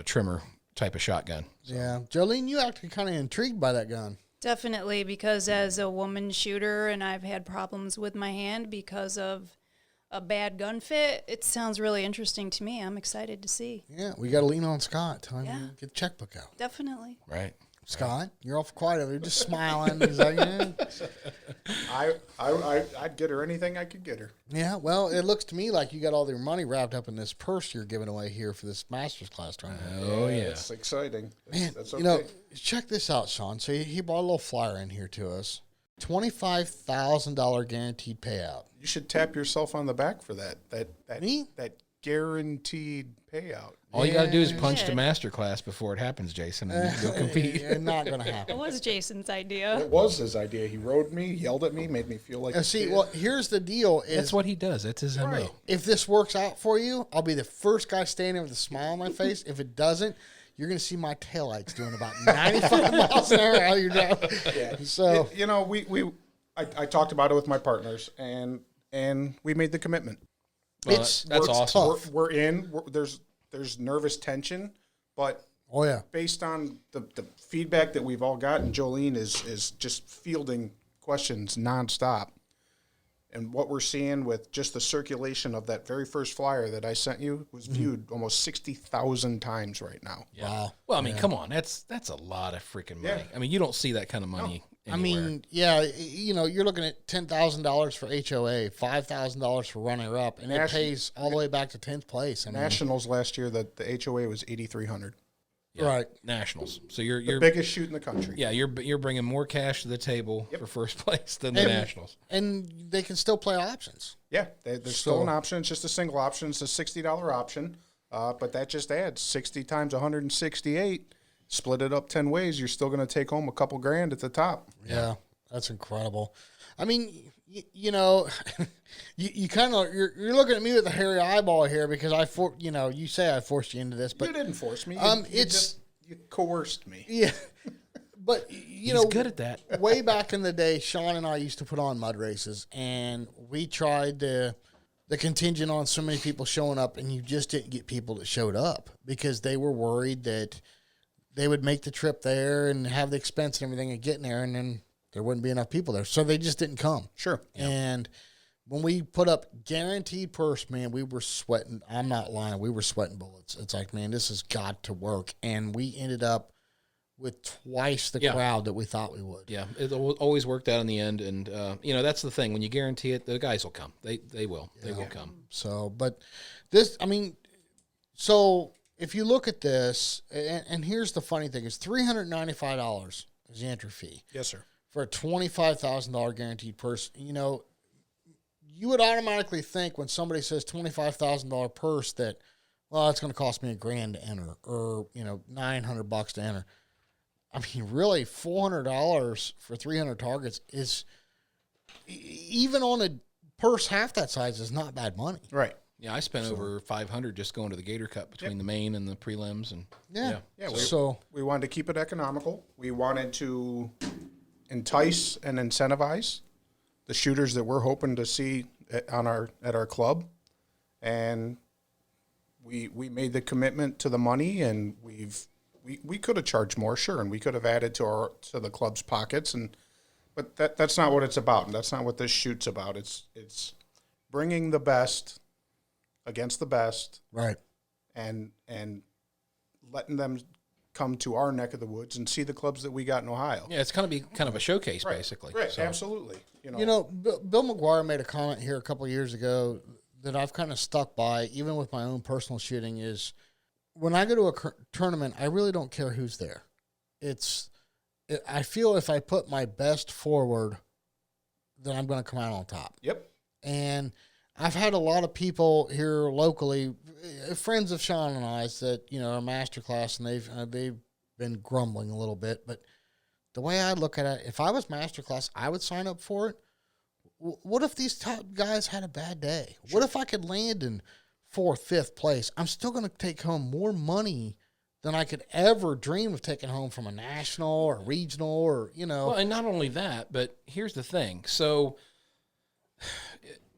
trimmer type of shotgun. Yeah. Jolene, you actually kind of intrigued by that gun. Definitely, because as a woman shooter and I've had problems with my hand because of a bad gun fit, it sounds really interesting to me. I'm excited to see. Yeah, we got to lean on Scott. Tell him Yeah. to get the checkbook out. Definitely. Right. Scott, you're awful quiet over there, just smiling. He's like, I'd get her anything I could get her. yeah, well, it looks to me like you got all your money wrapped up in this purse you're giving away here for this master's class tournament. Oh, yeah. It's exciting. Man, That's okay. check this out, Sean. So he brought a little flyer in here to us. $25,000 guaranteed payout. You should tap yourself on the back for that. Me? That guaranteed payout. All you got to do is Yeah. punch to Yeah. master class before it happens, Jason, and you'll compete. Not going to It happen. was Jason's idea. It was his idea. He rode me, yelled at me, made me feel like a See, kid. well, here's the deal: is That's what he does. That's his Right. MO. if this works out for you, I'll be the first guy standing with a smile on my face. If it doesn't, you're going to see my taillights doing about 95 miles an hour while you're driving. Yeah. So, I talked about it with my partners, and we made the commitment. Well, It's- that's it's awesome. tough. We're in. There's nervous tension, but oh yeah, based on the feedback that we've all gotten, Jolene is just fielding questions nonstop. And what we're seeing with just the circulation of that very first flyer that I sent you was viewed almost 60,000 times right now. Yeah. Wow. Well, I mean, come on. That's a lot of freaking money. Yeah. I mean, you don't see that kind of money I anywhere. mean, yeah, you're looking at $10,000 for HOA, $5,000 for runner up, and it pays all the way back to 10th place. I mean, Nationals last year, the HOA was 8,300. Yeah, right. Nationals. So you're The biggest shoot in the country. yeah, you're bringing more cash to the table for first place than the And- Nationals. and they can still play options. Yeah, there's still an option. It's just a single option. It's a $60 option, but that just adds 60 times 168. Split it up 10 ways. You're still going to take home a couple grand at the top. Yeah, that's incredible. I mean, you know, you kind of you're looking at me with a hairy eyeball here because you say I forced you into this, but you didn't force me. You coerced me. Yeah. But, He's good at that. Way back in the day, Sean and I used to put on mud races, and we tried the contingent on so many people showing up, and you just didn't get people that showed up because they were worried that they would make the trip there and have the expense and everything of getting there, and then there wouldn't be enough people there. So they just didn't come. Sure. And when we put up guaranteed purse, man, we were sweating. I'm not lying. We were sweating bullets. It's like, man, this has got to work. And we ended up with twice the crowd that we thought we would. Yeah, it always worked out in the end, and that's the thing. When you guarantee it, the guys will come. They will. They will come. So, but this, I mean, so if you look at this, and here's the funny thing: is $395 is the entry fee. Yes, sir. For a $25,000 guaranteed purse. You know, you would automatically think when somebody says $25,000 purse that, well, it's going to cost me $1,000 to enter, or $900 to enter. I mean, really, $400 for 300 targets is, even on a purse half that size, is not bad money. Right. Yeah, I spent over $500 just going to the Gator Cup between the main and the prelims, and we wanted to keep it economical. We wanted to entice and incentivize the shooters that we're hoping to see at our club, and we made the commitment to the money, and we could have charged more, sure, and we could have added to the club's pockets, but that's not what it's about, and that's not what this shoot's about. It's bringing the best against the best, right, and letting them come to our neck of the woods and see the clubs that we got in Ohio. Yeah, it's going to be kind of a showcase, basically. Right, so. Absolutely. Bill McGuire made a comment here a couple of years ago that I've kind of stuck by, even with my own personal shooting, is when I go to a tournament, I really don't care who's there. I feel if I put my best forward, then I'm going to come out on top. Yep. And I've had a lot of people here locally, friends of Sean and I's, that are masterclass, and they've been grumbling a little bit. But the way I look at it, if I was masterclass, I would sign up for it. What if these top guys had a bad day? Sure. What if I could land in 4th, 5th place? I'm still going to take home more money than I could ever dream of taking home from a national or regional or. Well, and not only that, but here's the thing. So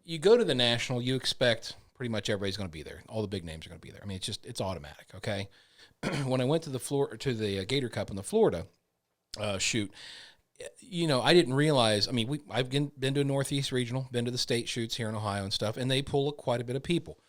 you go to the national, you expect pretty much everybody's going to be there. All the big names are going to be there. I mean, it's automatic. Okay. When I went to the Gator Cup in the Florida shoot, I didn't realize. I mean, I've been to a Northeast Regional, been to the state shoots here in Ohio and stuff, and they pull quite a bit of people.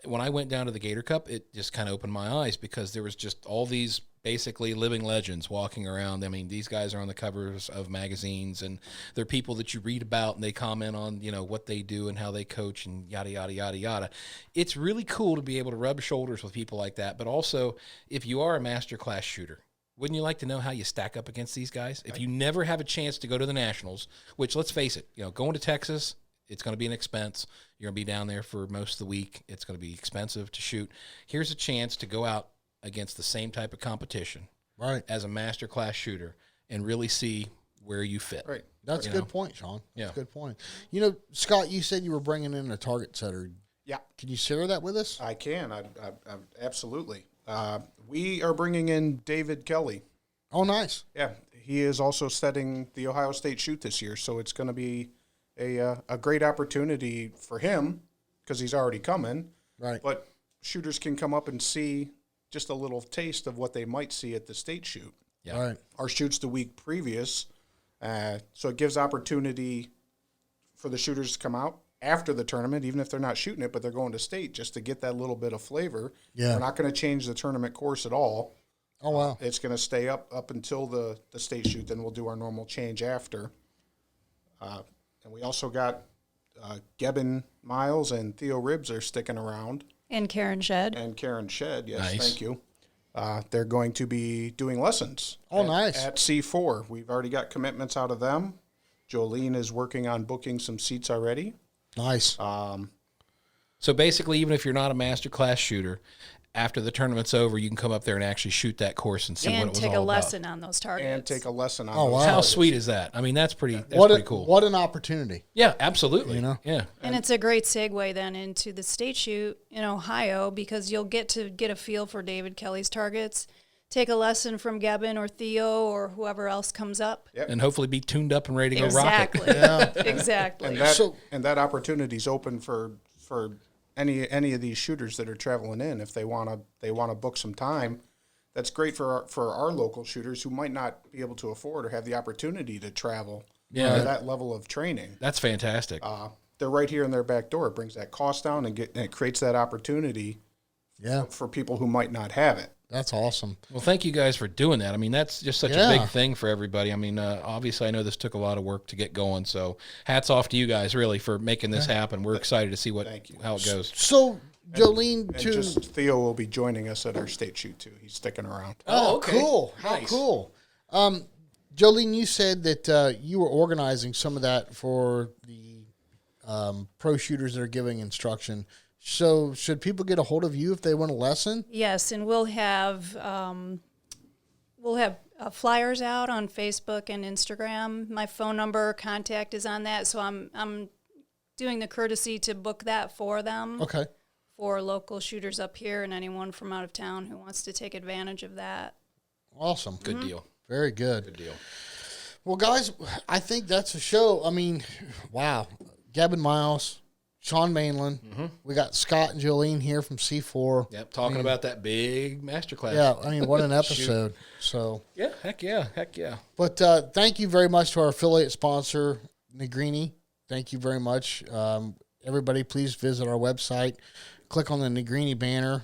When I went down to the Gator Cup, it just kind of opened my eyes because there was just all these basically living legends walking around. I mean, these guys are on the covers of magazines, and they're people that you read about, and they comment on, what they do and how they coach and yada, yada, yada, yada. It's really cool to be able to rub shoulders with people like that. But also, if you are a masterclass shooter, wouldn't you like to know how you stack up against these guys? If you never have a chance to go to the Nationals, which, let's face it, going to Texas, it's going to be an expense. You're going to be down there for most of the week. It's going to be expensive to shoot. Here's a chance to go out against the same type of competition, right, as a masterclass shooter, and really see where you fit. Right. That's a good point, Sean. Yeah. That's a good point. Scott, you said you were bringing in a target setter. Yeah. Can you share that with us? I can. I absolutely. We are bringing in David Kelly. Oh, nice. Yeah. He is also setting the Ohio State shoot this year, so it's going to be a great opportunity for him because he's already coming. Right. But shooters can come up and see just a little taste of what they might see at the state shoot. Yeah. Right. Our shoot's the week previous, so it gives opportunity for the shooters to come out after the tournament, even if they're not shooting it, but they're going to state just to get that little bit of flavor. Yeah. We're not going to change the tournament course at all. Oh, wow. It's going to stay up until the state shoot, then we'll do our normal change after. And we also got Gebben Miles and Theo Ribbs are sticking around. And Karen Shedd. Yes, nice. Thank you. They're going to be doing lessons. Oh, nice. At C4. We've already got commitments out of them. Jolene is working on booking some seats already. Nice. So basically, even if you're not a master class shooter, after the tournament's over, you can come up there and actually shoot that course and see what it was all about. And take a lesson on those targets. And take a lesson on Oh, those wow. How targets. sweet is that? I mean, that's pretty cool. What an opportunity. Yeah, absolutely. You know? Yeah. And it's a great segue then into the state shoot in Ohio, because you'll get to get a feel for David Kelly's targets, take a lesson from Gebben or Theo or whoever else comes up. Yep. And hopefully be tuned up and ready to go Exactly. rock it. Yeah. Exactly. And that opportunity is open for any of these shooters that are traveling in. If they want to book some time, that's great for our local shooters who might not be able to afford or have the opportunity to travel to that level of training. That's fantastic. They're right here in their back door. It brings that cost down and it creates that opportunity for people who might not have it. That's awesome. Well, thank you guys for doing that. I mean, that's just such a Yeah. big thing for everybody. I mean, obviously, I know this took a lot of work to get going. So hats off to you guys, really, for making this happen. We're excited to see how it goes. So, Jolene, And too. just Theo will be joining us at our state shoot, too. He's sticking around. Oh, cool. How Nice. cool. Jolene, you said that you were organizing some of that for the pro shooters that are giving instruction. So should people get a hold of you if they want a lesson? Yes, and we'll have flyers out on Facebook and Instagram. My phone number contact is on that, so I'm doing the courtesy to book that for them. Okay. For local shooters up here and anyone from out of town who wants to take advantage of that. Awesome. Good deal. Very good. Good deal. Well, guys, I think that's a show. I mean, wow. Gebben Miles, Sean Mainland. We got Scott and Jolene here from C4. Yep, talking about that big masterclass. Yeah, I mean, what an episode. So, Yeah, heck yeah, heck yeah. but thank you very much to our affiliate sponsor, Negrini. Thank you very much. Everybody, please visit our website. Click on the Negrini banner.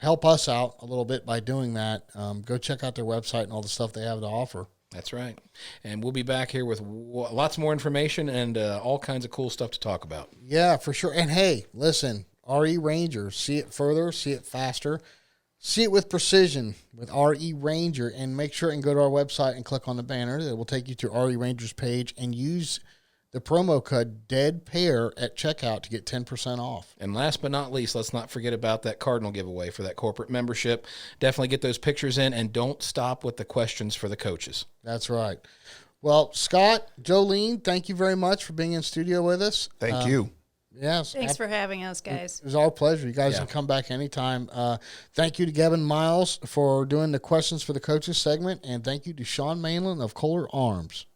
Help us out a little bit by doing that. Go check out their website and all the stuff they have to offer. That's right. And we'll be back here with lots more information and all kinds of cool stuff to talk about. Yeah, for sure. And hey, listen, RE Ranger, see it further, see it faster, see it with precision with RE Ranger, and make sure and go to our website and click on the banner. That will take you to RE Ranger's page, and use the promo code DEADPAIR at checkout to get 10% off. And last but not least, let's not forget about that Cardinal giveaway for that corporate membership. Definitely get those pictures in, and don't stop with the questions for the coaches. That's right. Well, Scott, Jolene, thank you very much for being in studio with us. Thank you. Yes. Thanks for having us, guys. It was our pleasure. You guys Yeah. can come back anytime. Thank you to Gebben Miles for doing the questions for the coaches segment, and thank you to Sean Mainland of Kolar Arms.